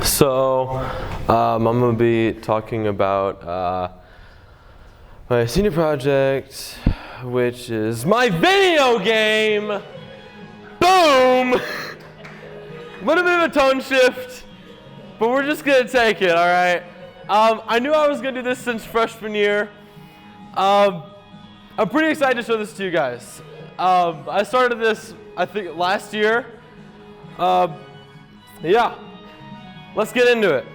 So, I'm going to be talking about my senior project, which is my video game. Boom! A little bit of a tone shift, but we're just going to take it, all right? I knew I was going to do this since freshman year. I'm pretty excited to show this to you guys. I started this, I think, last year. Yeah, let's get into it.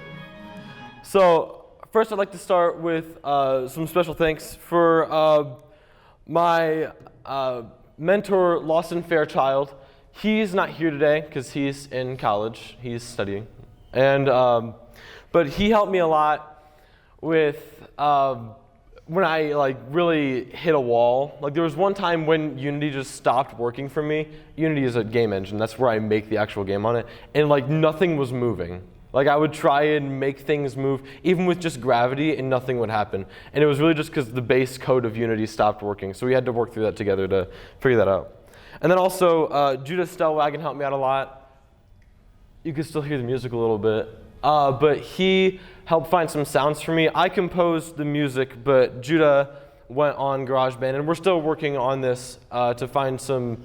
So first I'd like to start with some special thanks for my mentor, Lawson Fairchild. He's not here today because he's in college. He's studying. And but he helped me a lot with when I really hit a wall. There was one time when Unity just stopped working for me. Unity is a game engine. That's where I make the actual game on it. And nothing was moving. I would try and make things move, even with just gravity, and nothing would happen. And it was really just because the base code of Unity stopped working. So we had to work through that together to figure that out. And then also, Judah Stellwagen helped me out a lot. You can still hear the music a little bit. But he helped find some sounds for me. I composed the music, but Judah went on GarageBand, and we're still working on this to find some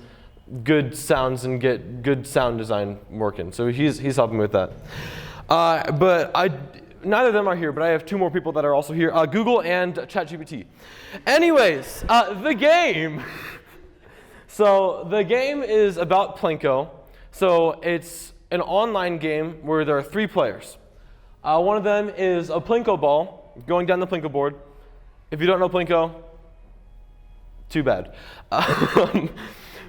good sounds and get good sound design working. So he's helping me with that. But neither of them are here, but I have two more people that are also here, Google and ChatGPT. Anyways, the game. So the game is about Plink-O. So it's an online game where there are 3 players. One of them is a Plink-O ball going down the Plink-O board. If you don't know Plink-O, too bad.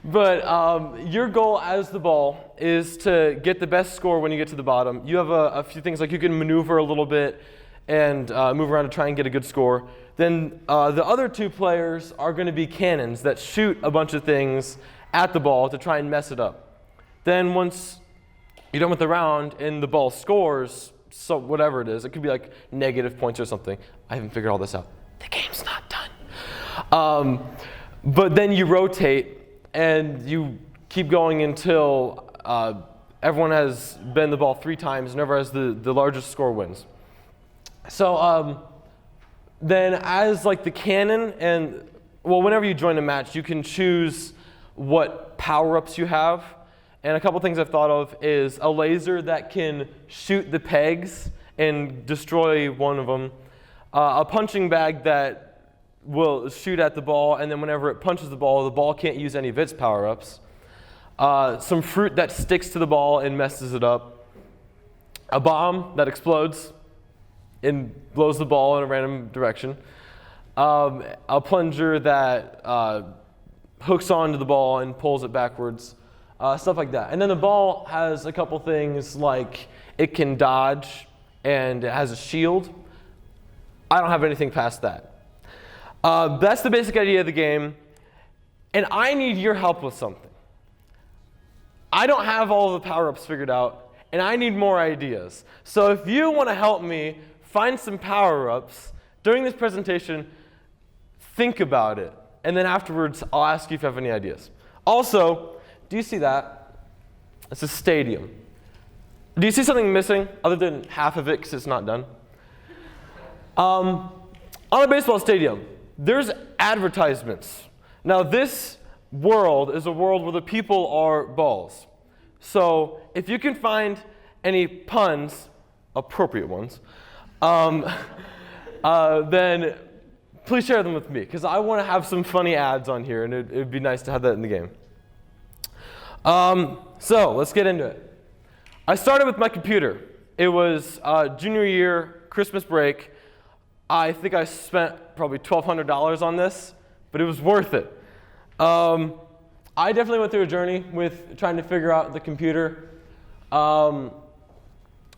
But your goal as the ball is to get the best score when you get to the bottom. You have a few things, you can maneuver a little bit and move around to try and get a good score. Then the other 2 players are going to be cannons that shoot a bunch of things at the ball to try and mess it up. Then once you're done with the round and the ball scores, so whatever it is, it could be negative points or something. I haven't figured all this out. The game's not done. But then you rotate and you keep going until everyone has bent the ball 3 times and whoever has the largest score wins. So then as the cannon, and whenever you join a match, you can choose what power-ups you have. And a couple things I've thought of is a laser that can shoot the pegs and destroy one of them, a punching bag that will shoot at the ball, and then whenever it punches the ball can't use any of its power-ups, some fruit that sticks to the ball and messes it up, a bomb that explodes and blows the ball in a random direction, a plunger that hooks onto the ball and pulls it backwards, stuff like that. And then the ball has a couple things it can dodge and it has a shield. I don't have anything past that. That's the basic idea of the game, and I need your help with something. I don't have all of the power-ups figured out, and I need more ideas. So if you want to help me find some power-ups during this presentation, think about it, and then afterwards I'll ask you if you have any ideas. Also, do you see that? It's a stadium. Do you see something missing other than half of it because it's not done? On a baseball stadium, there's advertisements. Now this world is a world where the people are balls. So if you can find any puns, appropriate ones, then please share them with me, because I want to have some funny ads on here, and it would be nice to have that in the game. So let's get into it. I started with my computer. It was junior year, Christmas break. I think I spent probably $1,200 on this, but it was worth it. I definitely went through a journey with trying to figure out the computer. I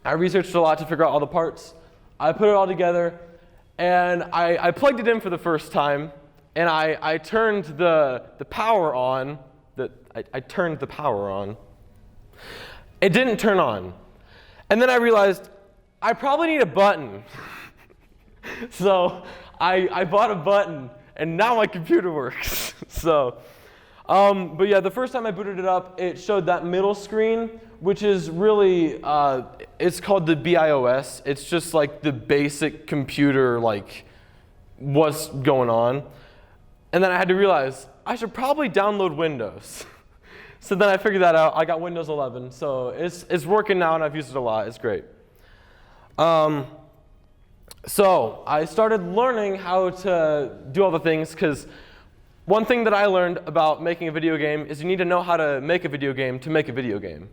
researched a lot to figure out all the parts. I put it all together, and I plugged it in for the first time, and I turned the power on. I turned the power on. It didn't turn on. And then I realized I probably need a button. So I bought a button, and now my computer works. So But yeah, the first time I booted it up, it showed that middle screen, which is really, it's called the BIOS. It's just like the basic computer, like what's going on. And then I had to realize I should probably download Windows. So then I figured that out. I got Windows 11, so it's working now, and I've used it a lot. It's great. So I started learning how to do all the things, because one thing that I learned about making a video game is you need to know how to make a video game to make a video game.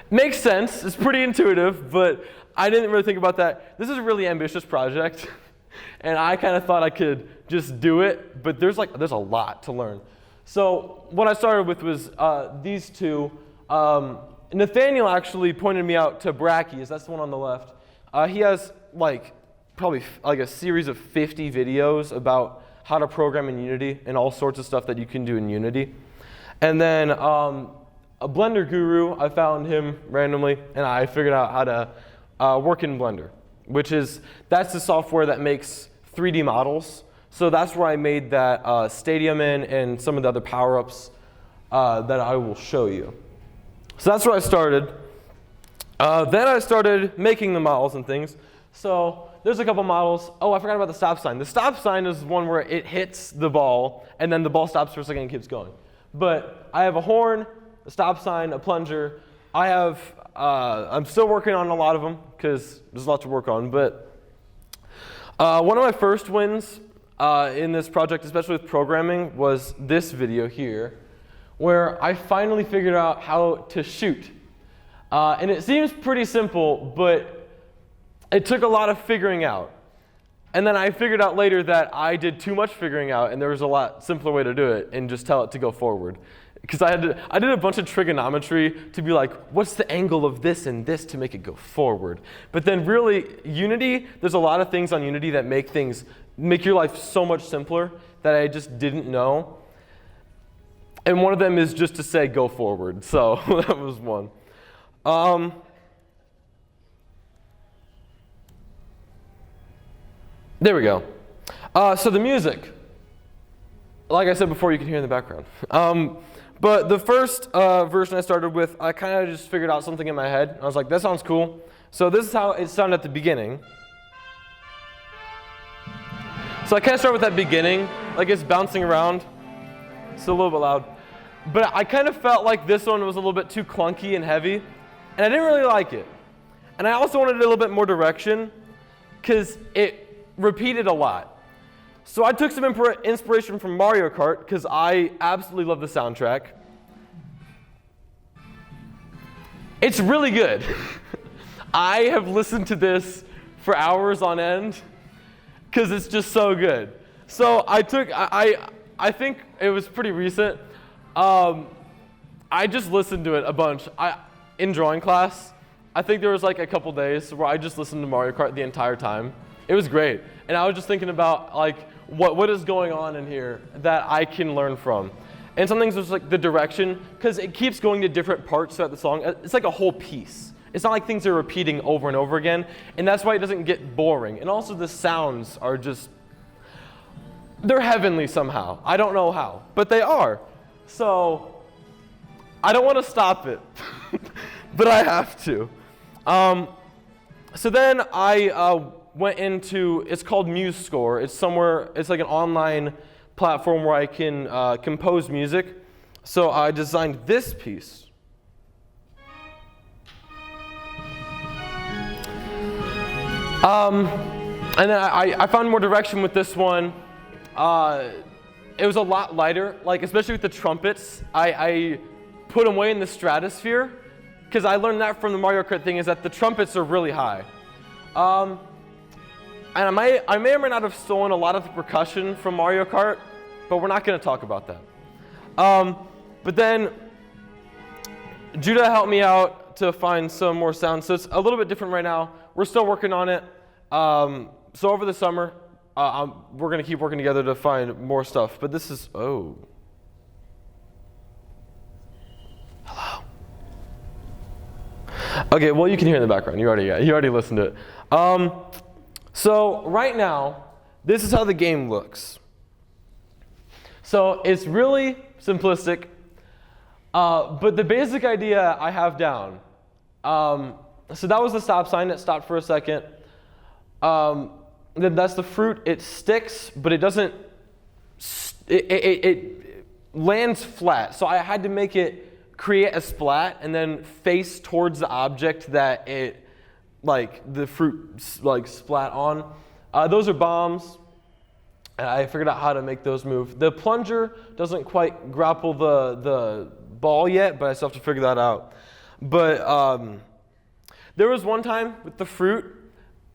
Makes sense. It's pretty intuitive, but I didn't really think about that. This is a really ambitious project, and I kind of thought I could just do it, but there's a lot to learn. So what I started with was these two. Nathaniel actually pointed me out to Bracky's. That's the one on the left. He has probably a series of 50 videos about how to program in Unity and all sorts of stuff that you can do in Unity. And then a Blender guru, I found him randomly, and I figured out how to work in Blender, that's the software that makes 3D models. So that's where I made that stadium in and some of the other power-ups that I will show you. So that's where I started. Then I started making the models and things. So there's a couple models. Oh, I forgot about the stop sign. The stop sign is one where it hits the ball, and then the ball stops for a second and keeps going. But I have a horn, a stop sign, a plunger. I'm still working on a lot of them, because there's a lot to work on. But one of my first wins in this project, especially with programming, was this video here, where I finally figured out how to shoot. And it seems pretty simple, but it took a lot of figuring out. And then I figured out later that I did too much figuring out, and there was a lot simpler way to do it and just tell it to go forward. Because I did a bunch of trigonometry to be like, what's the angle of this and this to make it go forward? But then really, Unity, there's a lot of things on Unity that make your life so much simpler that I just didn't know. And one of them is just to say go forward. So that was one. There we go. So the music, like I said before, you can hear in the background. But the first version I started with, I kind of just figured out something in my head. I was like, that sounds cool. So this is how it sounded at the beginning. So I kind of start with that beginning, like it's bouncing around. It's a little bit loud. But I kind of felt like this one was a little bit too clunky and heavy, and I didn't really like it. And I also wanted a little bit more direction, because it repeated a lot. So I took some inspiration from Mario Kart, because I absolutely love the soundtrack. It's really good. I have listened to this for hours on end, because it's just so good. So I think it was pretty recent. I just listened to it a bunch. In drawing class, I think there was like a couple days where I just listened to Mario Kart the entire time. It was great. And I was just thinking about like what is going on in here that I can learn from. And some things was like the direction, because it keeps going to different parts throughout the song. It's like a whole piece. It's not like things are repeating over and over again, and that's why it doesn't get boring. And also the sounds are just, they're heavenly somehow. I don't know how, but they are. So I don't want to stop it, but I have to. So then I went into, it's called MuseScore. It's like an online platform where I can compose music. So I designed this piece. And then I found more direction with this one. It was a lot lighter, like especially with the trumpets. I put them way in the stratosphere, because I learned that from the Mario Kart thing, is that the trumpets are really high. And I may or may not have stolen a lot of the percussion from Mario Kart, but we're not going to talk about that. But then Judah helped me out to find some more sounds, so it's a little bit different right now. We're still working on it. So over the summer, we're going to keep working together to find more stuff. But this is, oh. Hello. Okay, well, you can hear in the background. You already listened to it. So right now, this is how the game looks. So it's really simplistic. But the basic idea I have down. So that was the stop sign. It stopped for a second. Then that's the fruit. It sticks, but it doesn't. It lands flat. So I had to make it create a splat and then face towards the object that it, like the fruit, like splat on. Those are bombs. I figured out how to make those move. The plunger doesn't quite grapple the ball yet, but I still have to figure that out. But there was one time with the fruit,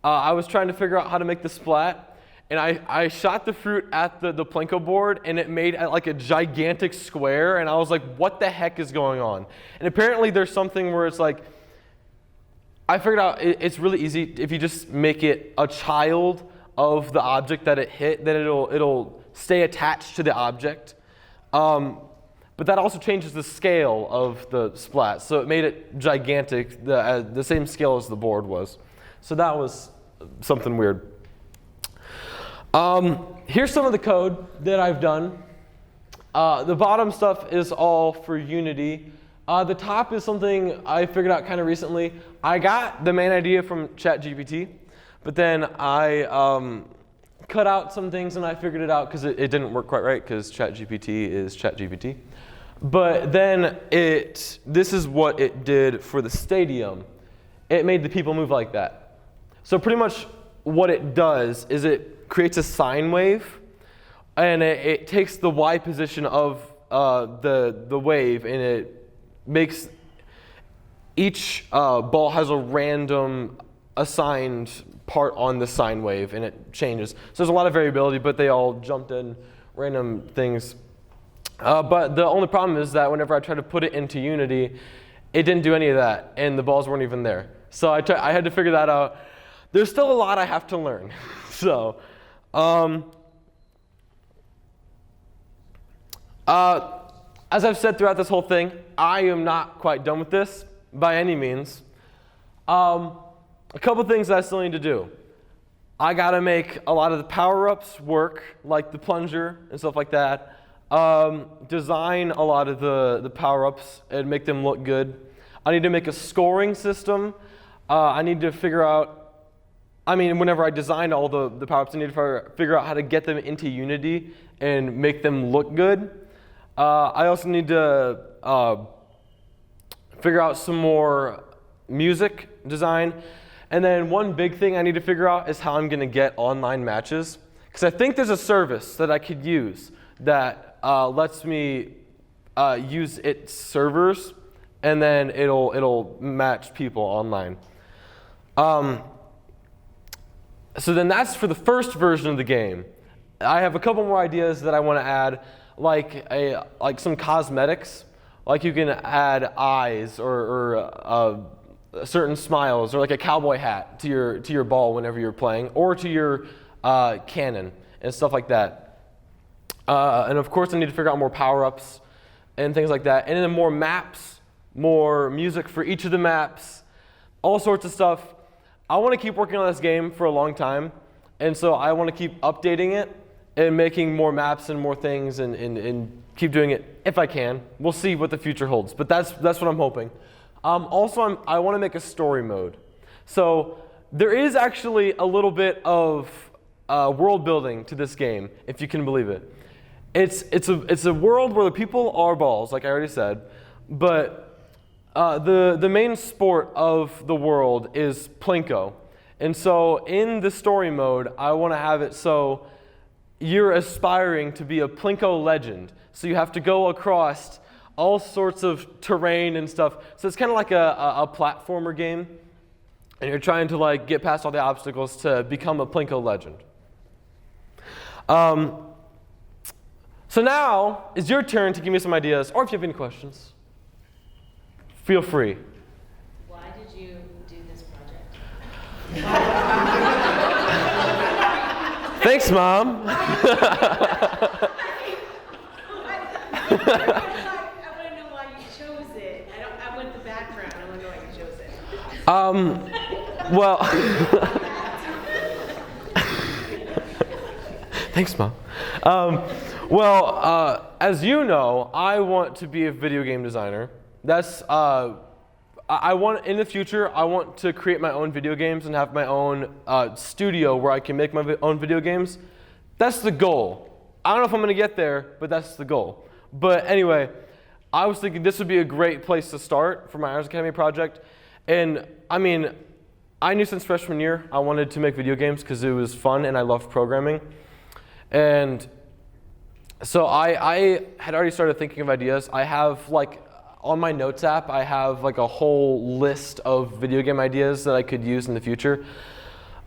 I was trying to figure out how to make the splat, and I shot the fruit at the Plink-O board, and it made like a gigantic square, and I was like, what the heck is going on? And apparently there's something where it's like, I figured out it's really easy. If you just make it a child of the object that it hit, then it'll stay attached to the object. But that also changes the scale of the splat. So it made it gigantic, the same scale as the board was. So that was something weird. Here's some of the code that I've done. The bottom stuff is all for Unity. The top is something I figured out kind of recently. I got the main idea from ChatGPT, but then I cut out some things and I figured it out because it didn't work quite right because ChatGPT is ChatGPT. But then this is what it did for the stadium. It made the people move like that. So pretty much what it does is it creates a sine wave, and it takes the y position of the wave, and it makes each ball has a random assigned part on the sine wave, and it changes. So there's a lot of variability, but they all jumped in random things. But the only problem is that whenever I tried to put it into Unity, it didn't do any of that, and the balls weren't even there. So I had to figure that out. There's still a lot I have to learn. So, as I've said throughout this whole thing, I am not quite done with this by any means. A couple things I still need to do. I gotta make a lot of the power-ups work, like the plunger and stuff like that. Design a lot of the power-ups and make them look good. I need to make a scoring system. I need to figure out, whenever I designed all the power-ups, I need to figure out how to get them into Unity and make them look good. I also need to figure out some more music design. And then one big thing I need to figure out is how I'm going to get online matches. Because I think there's a service that I could use that lets me use its servers, and then it'll match people online. So then that's for the first version of the game. I have a couple more ideas that I want to add, like some cosmetics. Like you can add eyes or certain smiles, or like a cowboy hat to your ball whenever you're playing, or to your cannon and stuff like that. And of course I need to figure out more power-ups and things like that. And then more maps, more music for each of the maps, all sorts of stuff. I want to keep working on this game for a long time, and so I want to keep updating it and making more maps and more things, and keep doing it if I can. We'll see what the future holds, but that's what I'm hoping. Also, I want to make a story mode. So there is actually a little bit of world building to this game, if you can believe it. It's a world where the people are balls, like I already said, but the main sport of the world is Plink-O. And so in the story mode, I want to have it so you're aspiring to be a Plink-O legend. So you have to go across all sorts of terrain and stuff. So it's kind of like a platformer game, and you're trying to get past all the obstacles to become a Plink-O legend. So now it's your turn to give me some ideas, or if you have any questions, feel free. Why did you do this project? Thanks, Mom. I want to know why you chose it. I want the background. I want to know why you chose it. Well, thanks, Mom. as you know, I want to be a video game designer. That's I want in the future. I want to create my own video games and have my own studio where I can make my own video games. That's the goal. I don't know if I'm gonna get there, but that's the goal. But anyway, I was thinking this would be a great place to start for my Honors Academy project. And I mean, I knew since freshman year I wanted to make video games because it was fun and I loved programming. And so I had already started thinking of ideas. I have like on my notes app, I have like a whole list of video game ideas that I could use in the future.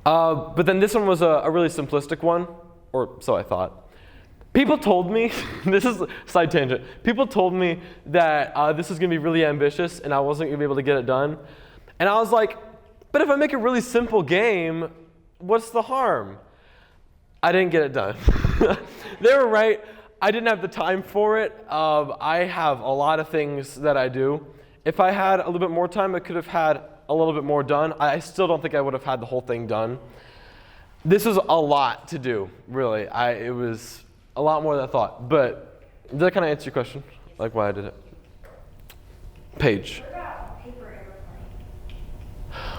But then this one was a really simplistic one, or so I thought. People told me, this is a side tangent, people told me that this was gonna be really ambitious and I wasn't gonna be able to get it done. And I was like, but if I make a really simple game, what's the harm? I didn't get it done. They were right. I didn't have the time for it. I have a lot of things that I do. If I had a little bit more time, I could have had a little bit more done. I still don't think I would have had the whole thing done. This was a lot to do, really. It was a lot more than I thought. But did that kind of answer your question? Like why I did it? Paige. What about paper airplane?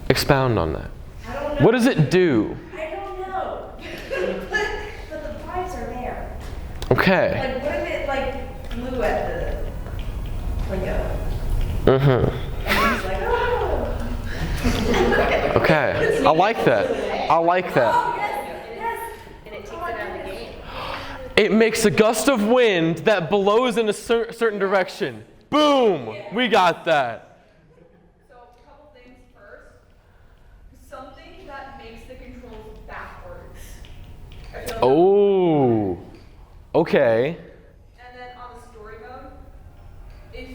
Expound on that. I don't know. What does it do? I don't know. But the vibes are there. Okay. Like, what if it like flew at the Plink-O? Mm-hmm. And he's like, oh. Okay. I like that. I like that. Oh, yes. And it takes it out of the game. It makes a gust of wind that blows in a certain direction. Boom! We got that. So, a couple things first. Something that makes the controls backwards. I feel like Oh. Okay. And then on the story mode, if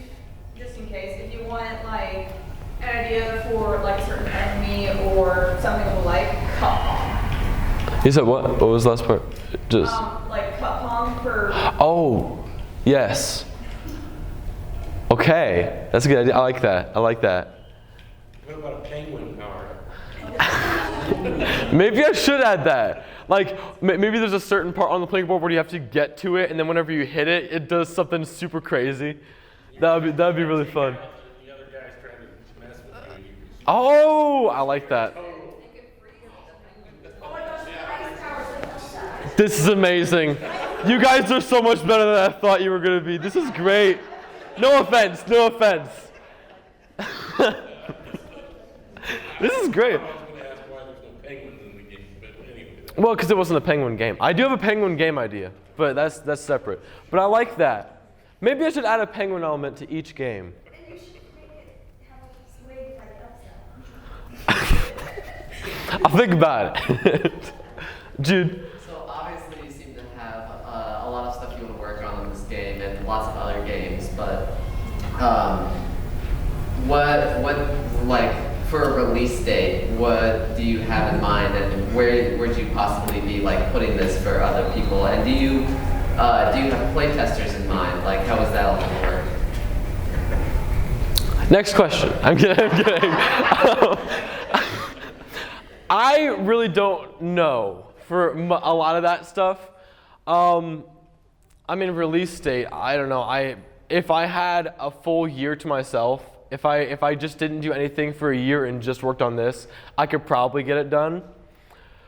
just in case, if you want like an idea for like a certain enemy or something of the like, cut palm. You said what? What was the last part? Just. Like cut palm for. Oh. Yes. Okay. That's a good idea. I like that. I like that. What about a penguin power? Maybe I should add that. Like, maybe there's a certain part on the playing board where you have to get to it, and then whenever you hit it, it does something super crazy. That'd be really fun. The other guy's trying to mess with you. Oh, I like that. Oh my gosh, the ice power's like outside. This is amazing. You guys are so much better than I thought you were gonna be. This is great. No offense, no offense. This is great. I was going to ask why there's no penguins in the game, but anyway. Well, because it wasn't a penguin game. I do have a penguin game idea, but that's separate. But I like that. Maybe I should add a penguin element to each game. And you should make it have a sway like upside. I'll think about it. Jude. So obviously you seem to have a lot of stuff you want to work on in this game and lots of other games, but what like for a release date, what do you have in mind, and where would you possibly be like putting this for other people? And do you have playtesters in mind? Like how is that all going to work? Next question. I'm kidding. I really don't know for a lot of that stuff. I mean, release date, I don't know. If I had a full year to myself, if I just didn't do anything for a year and just worked on this, I could probably get it done.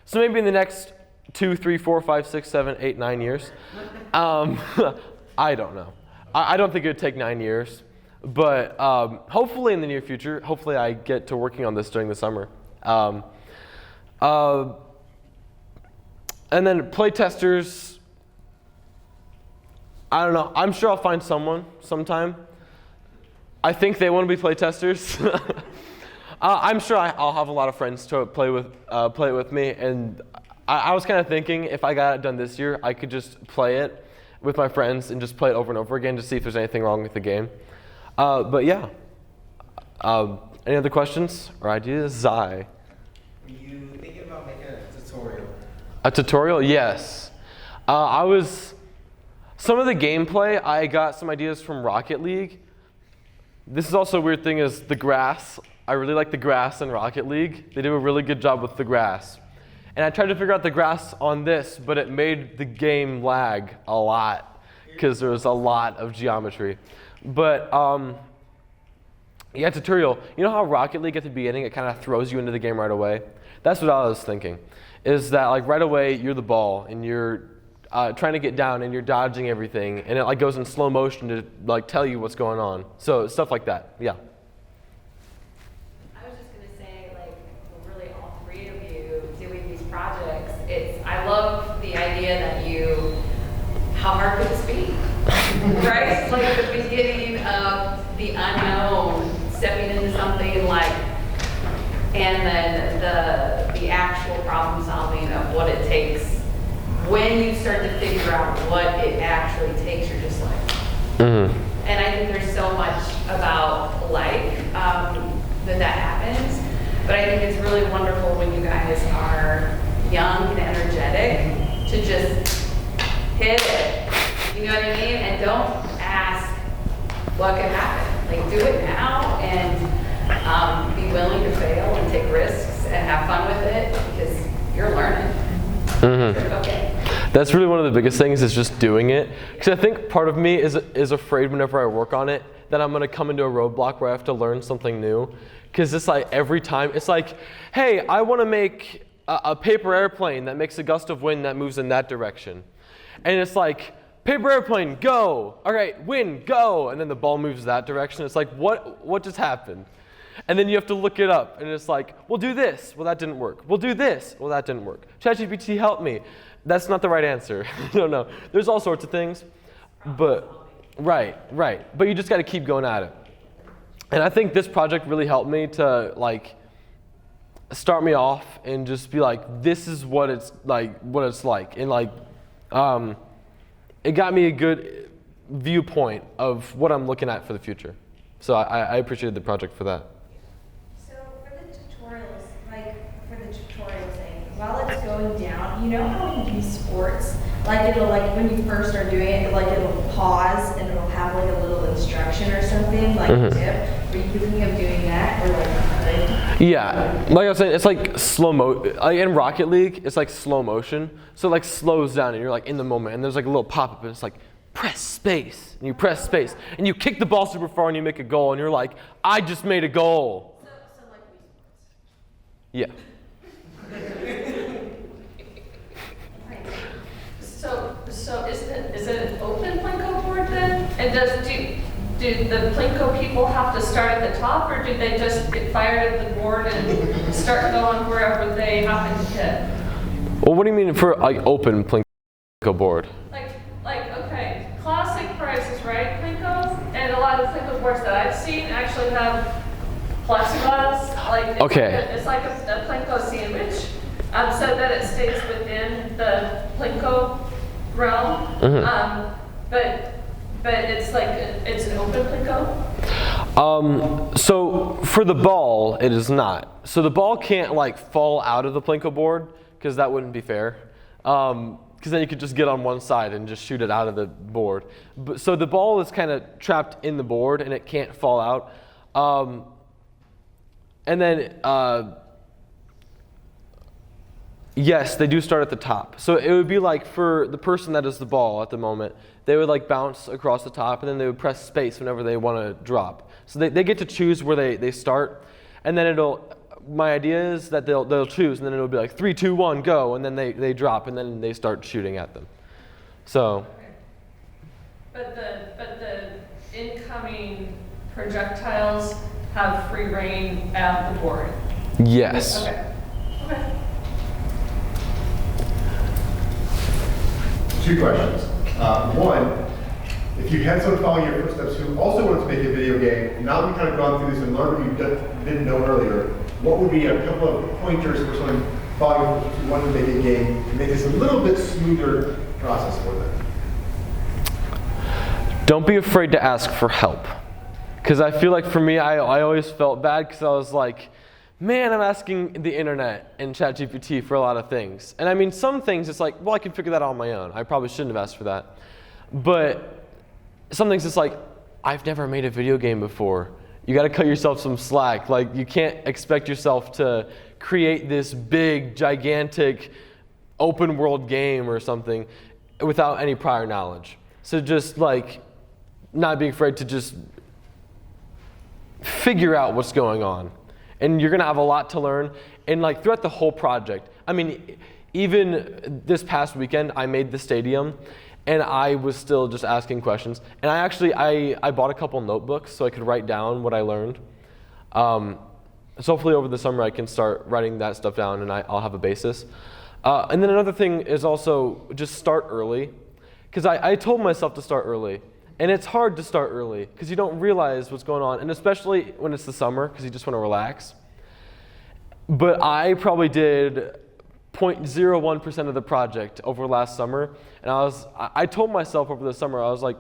So maybe in the next 2, 3, 4, 5, 6, 7, 8, 9 years. I don't know. I don't think it would take 9 years. But hopefully in the near future, hopefully I get to working on this during the summer. And then playtesters, I don't know. I'm sure I'll find someone sometime. I think they want to be playtesters. I'm sure I'll have a lot of friends to play it with me. And I was kind of thinking if I got it done this year, I could just play it with my friends and just play it over and over again to see if there's anything wrong with the game. But yeah. Any other questions or ideas? Zai. Were you thinking about making a tutorial? A tutorial? Yes. Some of the gameplay, I got some ideas from Rocket League. This is also a weird thing is the grass. I really like the grass in Rocket League. They do a really good job with the grass. And I tried to figure out the grass on this, but it made the game lag a lot. because there was a lot of geometry. But yeah, tutorial. You know how Rocket League at the beginning, it kind of throws you into the game right away? That's what I was thinking, is that like right away you're the ball and you're trying to get down and you're dodging everything, and it like goes in slow motion to like tell you what's going on. So stuff like that, yeah. I was just gonna say, like, really all three of you doing these projects, I love the idea that how hard could this be? Right? Like the beginning of the unknown, stepping into something like, and then the actual problem solving of what it takes. When you start to figure out what it actually takes, you're just like, and I think there's so much about that happens, but I think it's really wonderful when you guys are young and energetic to just hit it, you know what I mean? And don't ask what could happen. Like, do it now and be willing to fail and take risks and have fun with it because you're learning. Okay. That's really one of the biggest things, is just doing it. Because I think part of me is afraid whenever I work on it that I'm going to come into a roadblock where I have to learn something new. Because it's like every time, it's like, hey, I want to make a paper airplane that makes a gust of wind that moves in that direction. And it's like, paper airplane, go. All right, wind, go. And then the ball moves that direction. It's like, what just happened? And then you have to look it up, and it's like, we'll do this. Well, that didn't work. We'll do this. Well, that didn't work. ChatGPT, help me. That's not the right answer. No. There's all sorts of things. But, right. But you just got to keep going at it. And I think this project really helped me to, like, start me off and just be like, this is what it's like. And, like, it got me a good viewpoint of what I'm looking at for the future. So I appreciated the project for that. So for the tutorials, like for the tutorial thing, while it's going down, you know how when you do sports, like it'll like when you first are doing it, like it'll pause and it'll have like a little instruction or something, like a tip. Were you thinking of doing that or like? Yeah, like I was saying, it's like slow mo. Like in Rocket League, it's like slow motion. So it like slows down and you're like in the moment, and there's like a little pop up, and it's like, press space, and you press space, and you kick the ball super far and you make a goal, and you're like, I just made a goal. So like Wii Sports. Yeah. So is it an open Plink-O board then? And do the Plink-O people have to start at the top, or do they just get fired at the board and start going wherever they happen to hit? Well, what do you mean for like open Plink-O board? Like okay, classic prices, right? Plink-O, and a lot of Plink-O boards that I've seen actually have plexiglass. Like it's like a Plink-O sandwich, so that it stays within the Plink-O realm. But it's like it's an open Plink-O. So for the ball, it is not. So the ball can't like fall out of the Plink-O board, because that wouldn't be fair. Because then you could just get on one side and just shoot it out of the board. So the ball is kind of trapped in the board and it can't fall out. And then, yes, they do start at the top. So it would be like for the person that is the ball at the moment, they would like bounce across the top, and then they would press space whenever they want to drop. So they get to choose where they start, and then my idea is that they'll choose, and then it'll be like 3, 2, 1, go, and then they drop, and then they start shooting at them. So. But the incoming projectiles have free reign at the board. Yes. Okay. Two questions. One, if you had someone following your footsteps who also wanted to make a video game, and now that we've kind of gone through this and learned what you didn't know earlier, what would be a couple of pointers for someone following who wanted to make a game to make this a little bit smoother process for them? Don't be afraid to ask for help. Because I feel like for me, I always felt bad because I was like, man, I'm asking the internet and ChatGPT for a lot of things. And I mean, some things it's like, well, I can figure that out on my own. I probably shouldn't have asked for that. But some things it's like, I've never made a video game before. You got to cut yourself some slack. Like, you can't expect yourself to create this big, gigantic, open world game or something without any prior knowledge. So just like not being afraid to just figure out what's going on. And you're gonna have a lot to learn. And like throughout the whole project, I mean, even this past weekend, I made the stadium and I was still just asking questions. And I bought a couple notebooks so I could write down what I learned. So hopefully over the summer I can start writing that stuff down and I'll have a basis. And then another thing is also just start early. Because I told myself to start early. And it's hard to start early because you don't realize what's going on. And especially when it's the summer because you just want to relax. But I probably did 0.01% of the project over last summer. And I told myself over the summer, I was like,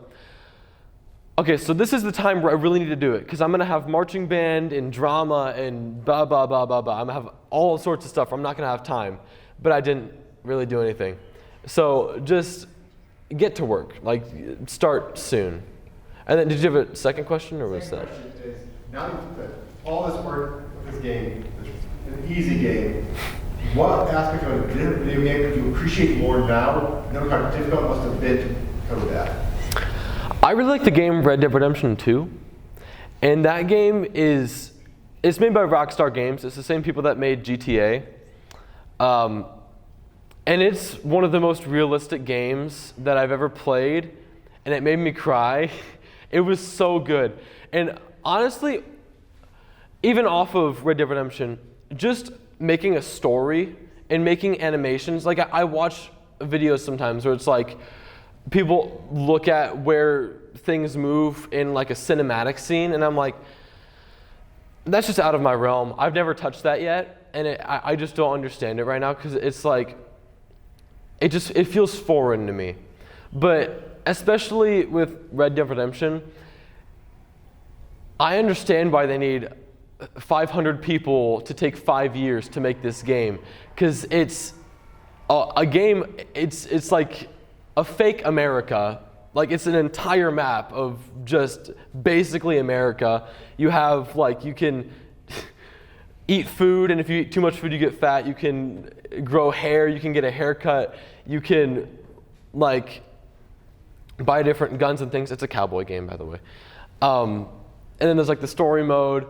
okay, so this is the time where I really need to do it because I'm going to have marching band and drama and blah, blah, blah, blah, blah. I'm going to have all sorts of stuff. I'm not going to have time. But I didn't really do anything. So just get to work, like start soon. And then did you have a second question or was that? Second question is, now that all this work with this game, an easy game, what aspect of a video game do you appreciate more now? Know how difficult it must have been to code that? I really like the game Red Dead Redemption 2. And that game it's made by Rockstar Games. It's the same people that made GTA. And it's one of the most realistic games that I've ever played, and it made me cry. It was so good. And honestly, even off of Red Dead Redemption, just making a story and making animations, like I watch videos sometimes where it's like people look at where things move in like a cinematic scene, and I'm like, that's just out of my realm. I've never touched that yet, and I just don't understand it right now because it's like, it feels foreign to me. But especially with Red Dead Redemption, I understand why they need 500 people to take 5 years to make this game. Because it's a game, it's like a fake America. Like it's an entire map of just basically America. You have like, you can eat food, and if you eat too much food, you get fat. You can grow hair, you can get a haircut, you can like buy different guns and things. It's a cowboy game, by the way. And then there's like the story mode,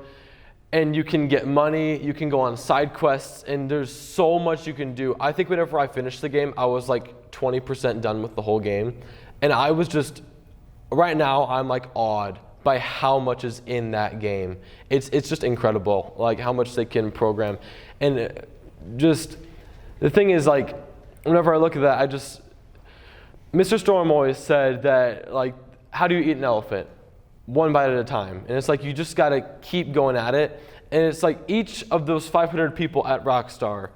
and you can get money, you can go on side quests, and there's so much you can do. I think whenever I finished the game, I was like 20% done with the whole game. And I was just, right now, I'm like awed by how much is in that game. It's just incredible, like how much they can program. And just, the thing is like, whenever I look at that, Mr. Storm always said that like, how do you eat an elephant? One bite at a time. And it's like, you just gotta keep going at it. And it's like each of those 500 people at Rockstar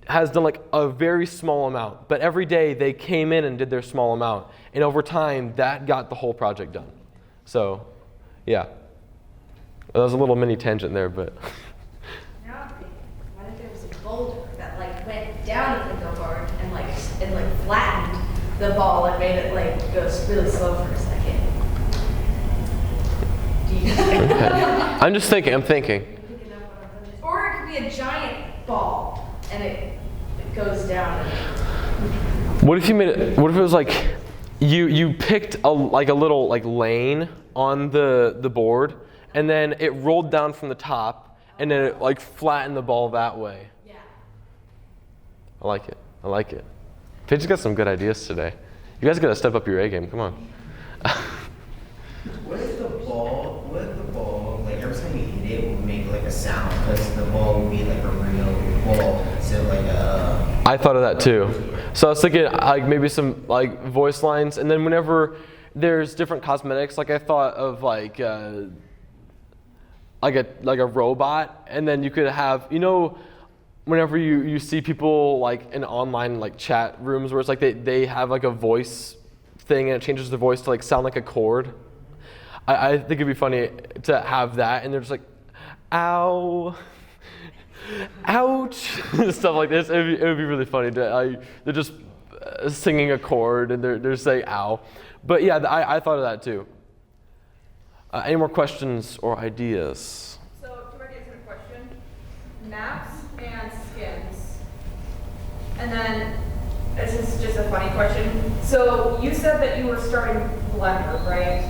has done like a very small amount, but every day they came in and did their small amount. And over time, that got the whole project done. So, yeah. That was a little mini tangent there, but. Now I'm thinking, what if there was a boulder that like went down a Plink-O and like flattened the ball and made it like go really slow for a second? I'm just thinking, I'm thinking. Or it could be a giant ball and it goes down. What if it was like, you picked a little like lane on the board, and then it rolled down from the top, and then it like flattened the ball that way. Yeah. I like it. Paige has got some good ideas today. You guys gotta step up your A game, come on. What if the ball, like every time you hit it, would make like a sound? Because the ball would be like a real ball instead of like a... I thought of that too. So I was thinking like maybe some like voice lines, and then whenever there's different cosmetics, like I thought of like a robot, and then you could have, whenever you see people like in online like chat rooms where it's like they have like a voice thing and it changes the voice to like sound like a chord. I think it'd be funny to have that, and they're just like, ow, ouch, stuff like this. It would be really funny. They're just singing a chord, and they're saying ow. But yeah, I thought of that too. Any more questions or ideas? So, to answer the question, maps and skins. And then this is just a funny question. So you said that you were starting Blender, right?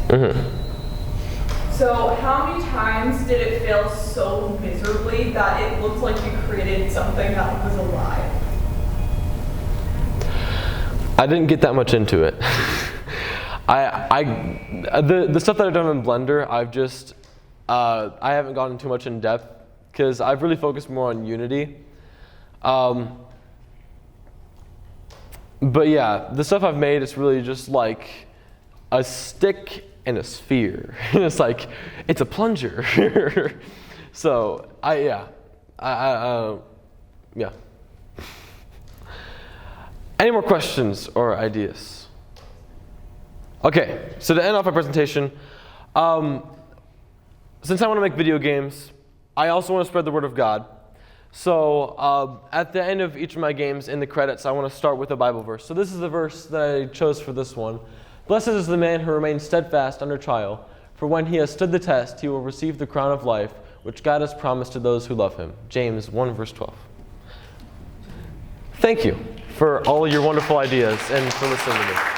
So how many times did it fail so miserably that it looked like you created something that was alive? I didn't get that much into it. The stuff that I've done in Blender, I haven't gotten too much in depth because I've really focused more on Unity. But yeah, the stuff I've made is really just like a stick and a sphere. It's like, it's a plunger. So, yeah. Any more questions or ideas? Okay, so to end off my presentation, since I want to make video games, I also want to spread the word of God. So at the end of each of my games, in the credits, I want to start with a Bible verse. So this is the verse that I chose for this one. Blessed is the man who remains steadfast under trial, for when he has stood the test, he will receive the crown of life, which God has promised to those who love him. James 1, verse 12. Thank you for all your wonderful ideas and for listening to me.